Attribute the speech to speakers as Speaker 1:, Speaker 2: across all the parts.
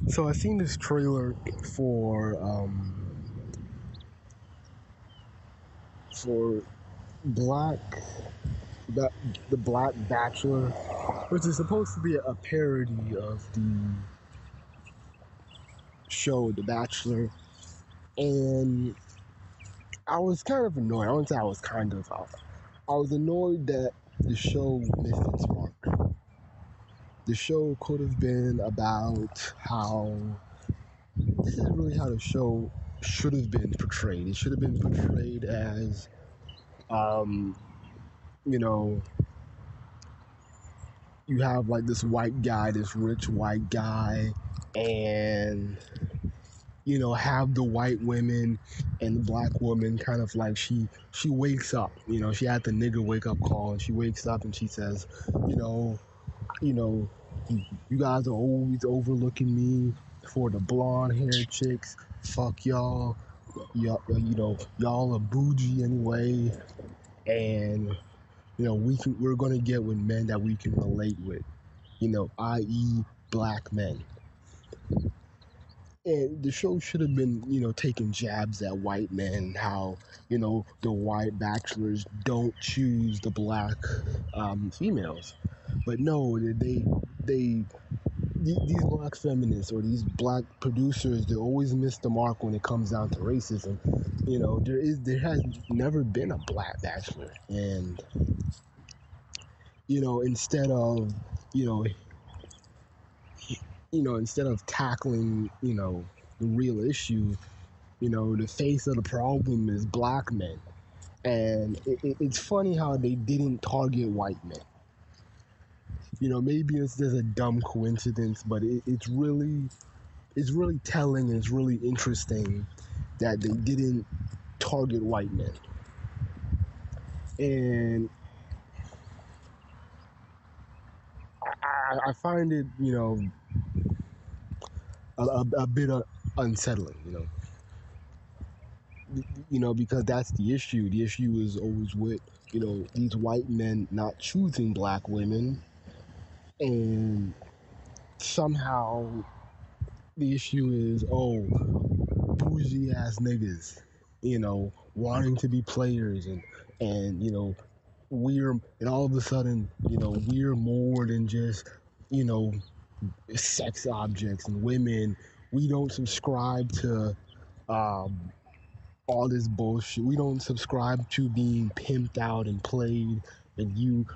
Speaker 1: So I seen this trailer for for Black the the Black Bachelor, which is supposed to be a parody of the show The Bachelor, and I was kind of annoyed. I wouldn't say I was kind of. I was annoyed that the show missed its mark. The show could have been about how this is really how the show should have been portrayed. It should have been portrayed as, um, you know, you have like this white guy, this rich white guy, and have the white women and the black woman kind of like she wakes up. She had the nigger wake up call, and she wakes up and she says, you know, you know, you guys are always overlooking me for the blonde haired chicks. Fuck y'all. Y'all are bougie anyway, and we're gonna get with men that we can relate with, i.e. black men. And the show should have been, taking jabs at white men, how, the white bachelors don't choose the black females. But no, these black feminists or these black producers, they always miss the mark when it comes down to racism. There has never been a black bachelor, and instead of you know instead of tackling the real issue, the face of the problem is black men, and it's funny how they didn't target white men. Maybe it's just a dumb coincidence, but it's really telling, and it's really interesting that they didn't target white men. And I find it, a bit unsettling, because that's the issue. The issue is always with, these white men not choosing black women, and somehow the issue is, bougie ass niggas, wanting to be players, and we're, and all of a sudden, we're more than just, sex objects and women. We don't subscribe to all this bullshit. We don't subscribe to being pimped out and played, and you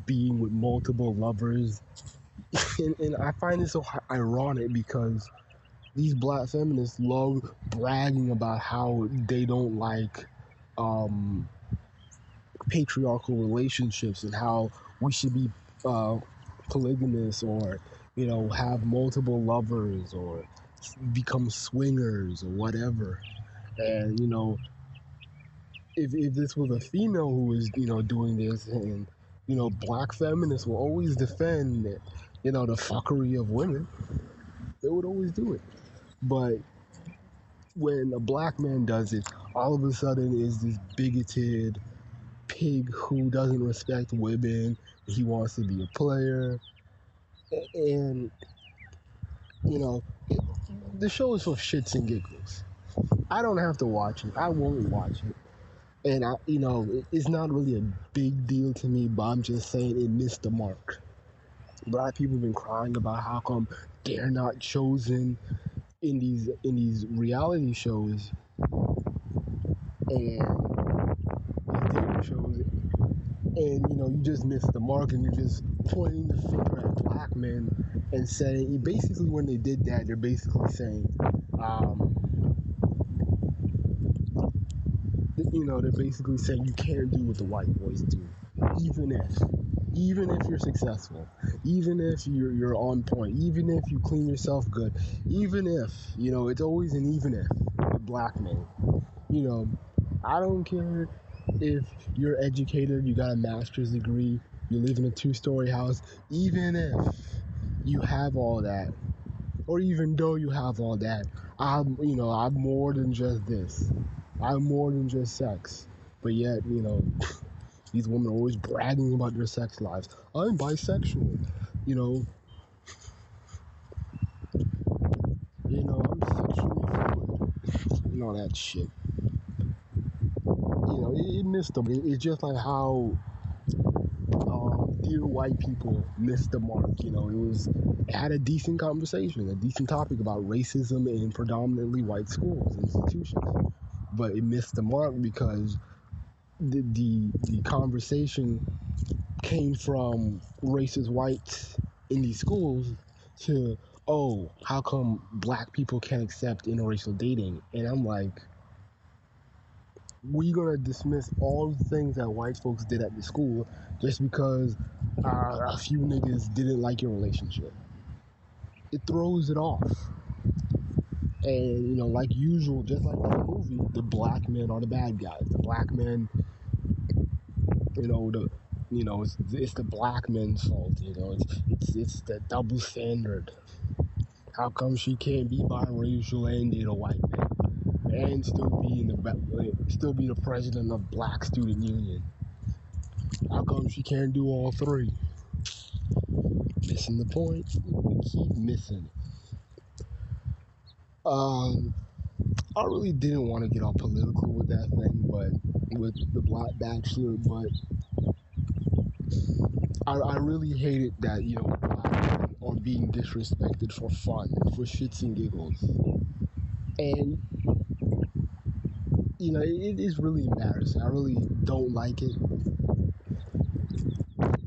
Speaker 1: being with multiple lovers. And I find it so ironic because these black feminists love bragging about how they don't like patriarchal relationships, and how we should be polygamous, or have multiple lovers, or become swingers or whatever. And if this was a female who was doing this, and black feminists will always defend the fuckery of women. They would always do it. But when a black man does it, all of a sudden is this bigoted pig who doesn't respect women. He wants to be a player, and the show is for shits and giggles. I don't have to watch it. I won't watch it. And it's not really a big deal to me, but I'm just saying it missed the mark. Black people have been crying about how come they're not chosen in these reality shows, and these dating shows, and you just missed the mark, and you're just pointing the finger at black men and saying, basically, when they did that, they're basically saying, they're basically saying you can't do what the white boys do, even if you're successful, even if you're on point, even if you clean yourself good, even if it's always an even if with black men. I don't care if you're educated, you got a master's degree, you live in a 2-story house, even if you have all that, or even though you have all that, I'm more than just this. I'm more than just sex. But yet, these women are always bragging about their sex lives. I'm bisexual. sexually fluid and all that shit. It missed them. It's just like how dear white people missed the mark. It had a decent conversation, a decent topic about racism in predominantly white schools, institutions, but it missed the mark because the conversation came from racist whites in these schools to, oh, how come black people can't accept interracial dating? And I'm like, we gonna dismiss all the things that white folks did at the school just because a few niggas didn't like your relationship? It throws it off. And like usual, just like that movie, the black men are the bad guys. The black men, it's the black men's fault. It's the double standard. How come she can't be biracial and date a white man and still be the president of Black Student Union? How come she can't do all three? Missing the point. We keep missing. I really didn't want to get all political with that thing, but with the Black Bachelor, but I really hated that, black men are being disrespected for fun, for shits and giggles. And, it is really embarrassing. I really don't like it.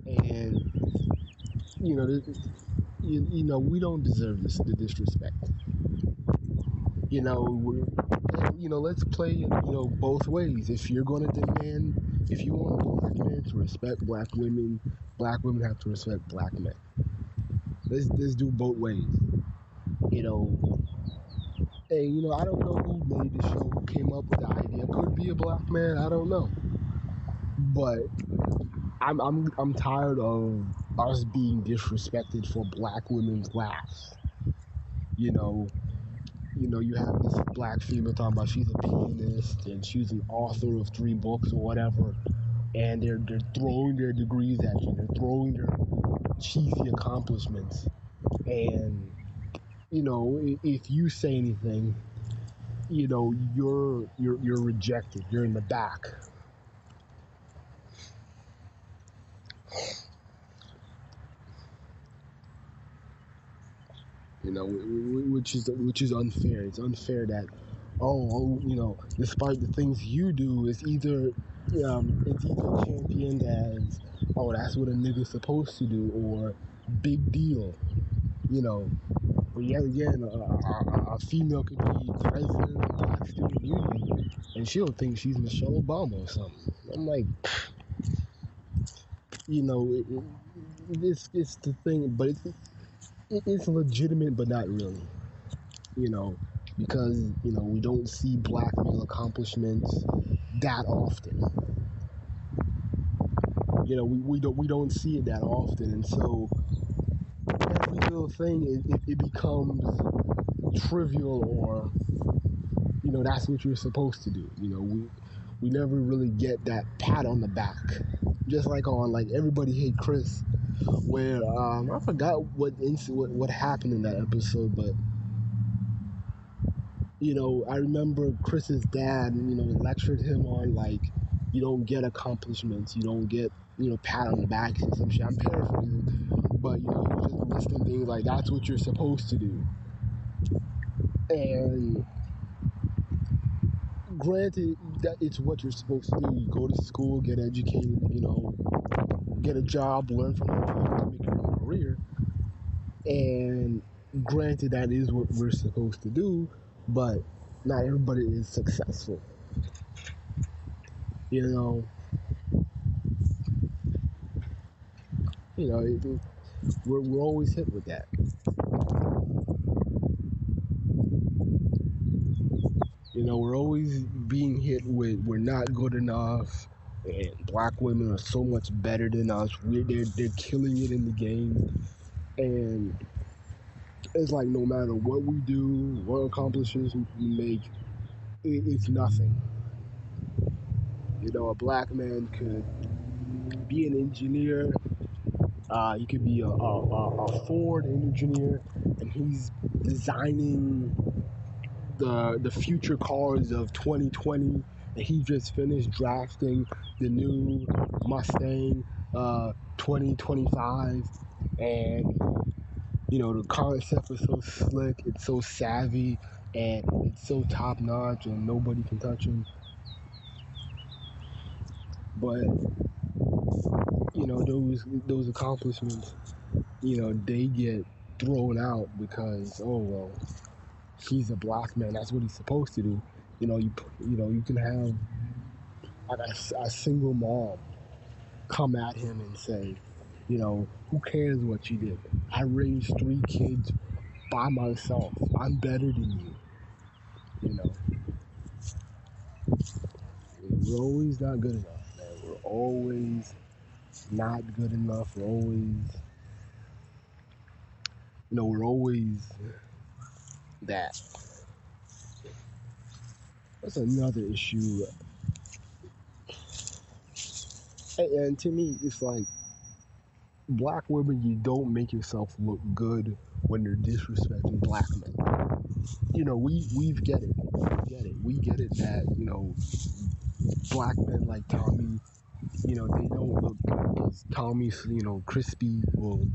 Speaker 1: And, we don't deserve the disrespect. Let's play, both ways. If you want black men to respect black women have to respect black men. Let's do both ways. And I don't know who made the show, who came up with the idea. Could be a black man, I don't know. But I'm tired of us being disrespected for black women's laughs. You have this black female talking about she's a pianist and she's an author of 3 books or whatever, and they're throwing their degrees at you. They're throwing their cheesy accomplishments, and if you say anything, you're rejected. You're in the back. Which is unfair. It's unfair that despite the things you do, it's either championed as, oh, that's what a nigga's supposed to do, or big deal. But yet again, a female could be president of the Black Student Union, and she'll think she's Michelle Obama or something. I'm like, it's the thing, but it's legitimate, but not really. Because we don't see black male accomplishments that often. We don't see it that often, and so every little thing it becomes trivial, or that's what you're supposed to do. We never really get that pat on the back, just like on Everybody Hate Chris, where I forgot what happened in that episode, but I remember Chris's dad, lectured him on you don't get accomplishments, you don't get pat on the back and some shit. I'm paraphrasing, but he was just listing things like that's what you're supposed to do. And granted that it's what you're supposed to do. You go to school, get educated, get a job, learn from your parents to make your own career. And granted that is what we're supposed to do, but not everybody is successful. We're always hit with that. We're always being hit with we're not good enough, and black women are so much better than us. They're killing it in the game, and it's like no matter what we do, what accomplishments we make, it's nothing. A black man could be an engineer. He could be a Ford engineer, and he's designing the future cars of 2020, and he just finished drafting the new Mustang 2025, and the concept is so slick, it's so savvy, and it's so top notch, and nobody can touch him. But those accomplishments, they get thrown out because, oh well, he's a black man. That's what he's supposed to do. You can have a single mom come at him and say, who cares what you did? I raised 3 kids by myself. I'm better than you. You know, we're always not good enough, man. We're always not good enough. We're always that. That's another issue. And to me, it's like, black women, you don't make yourself look good when you're disrespecting black men. We get it. We get it that, black men like Tommy, they don't look good because Tommy's, crispy, will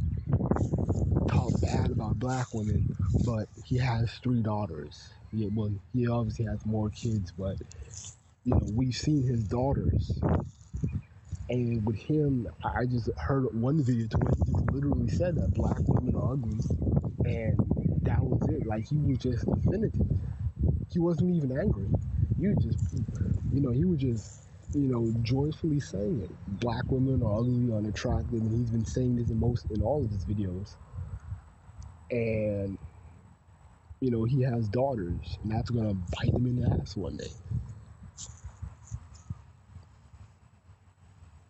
Speaker 1: talk bad about black women, but he has 3 daughters. Yeah, well, he obviously has more kids, but, we've seen his daughters. And with him, I just heard one video to where he just literally said that black women are ugly, and that was it. Like, he was just definitive. He wasn't even angry. He was just, joyfully saying it. Black women are ugly, unattractive, and he's been saying this in all of his videos. And, he has daughters, and that's gonna bite him in the ass one day.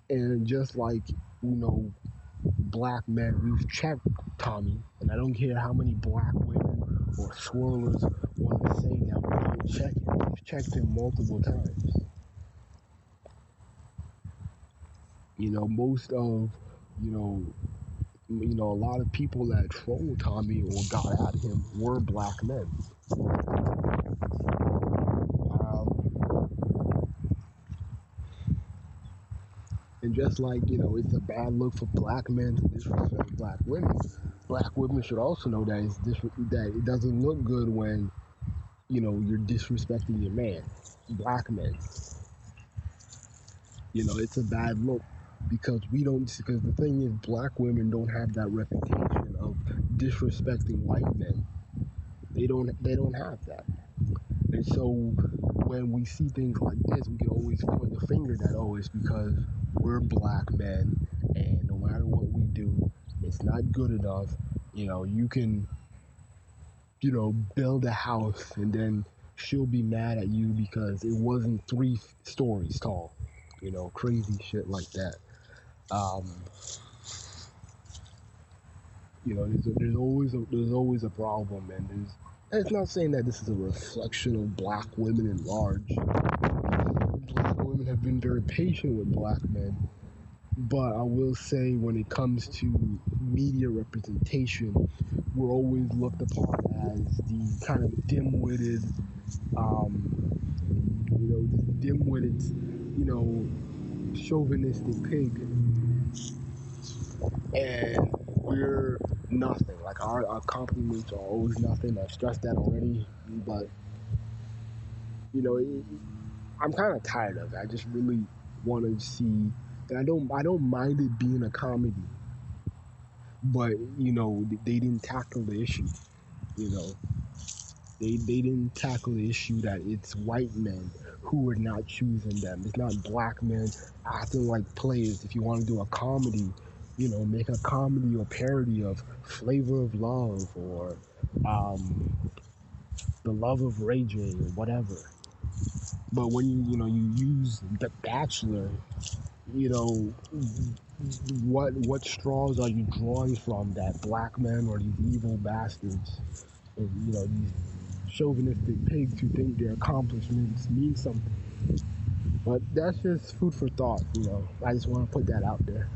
Speaker 1: And just like, black men, we've checked Tommy, and I don't care how many black women or swirlers want to say that we don't check him. We've checked him multiple times. Most of, a lot of people that troll Tommy or got at him were black men. And just like, it's a bad look for black men to disrespect black women, black women should also know that that it doesn't look good when, you're disrespecting your man. Black men. It's a bad look because the thing is, black women don't have that reputation of disrespecting white men. They don't have that. And so when we see things like this, we can always point the finger that, oh, it's because we're black men, and no matter what we do, it's not good enough. You can, build a house, and then she'll be mad at you because it wasn't 3 stories tall. Crazy shit like that. There's always a problem, and it's not saying that this is a reflection of black women in large. Black women have been very patient with black men, but I will say when it comes to media representation, we're always looked upon as the kind of dim-witted, chauvinistic pig, and we're nothing. Like, our compliments are always nothing. I've stressed that already, but I'm kind of tired of it. I just really want to see, and I don't mind it being a comedy, but they didn't tackle the issue. They didn't tackle the issue that it's white men who are not choosing them. It's not black men acting like players. If you want to do a comedy, make a comedy or parody of Flavor of Love or The Love of Ray J or whatever. But when you use The Bachelor, what straws are you drawing from that black men or these evil bastards, or, these chauvinistic pigs who think their accomplishments mean something? But that's just food for thought. I just want to put that out there.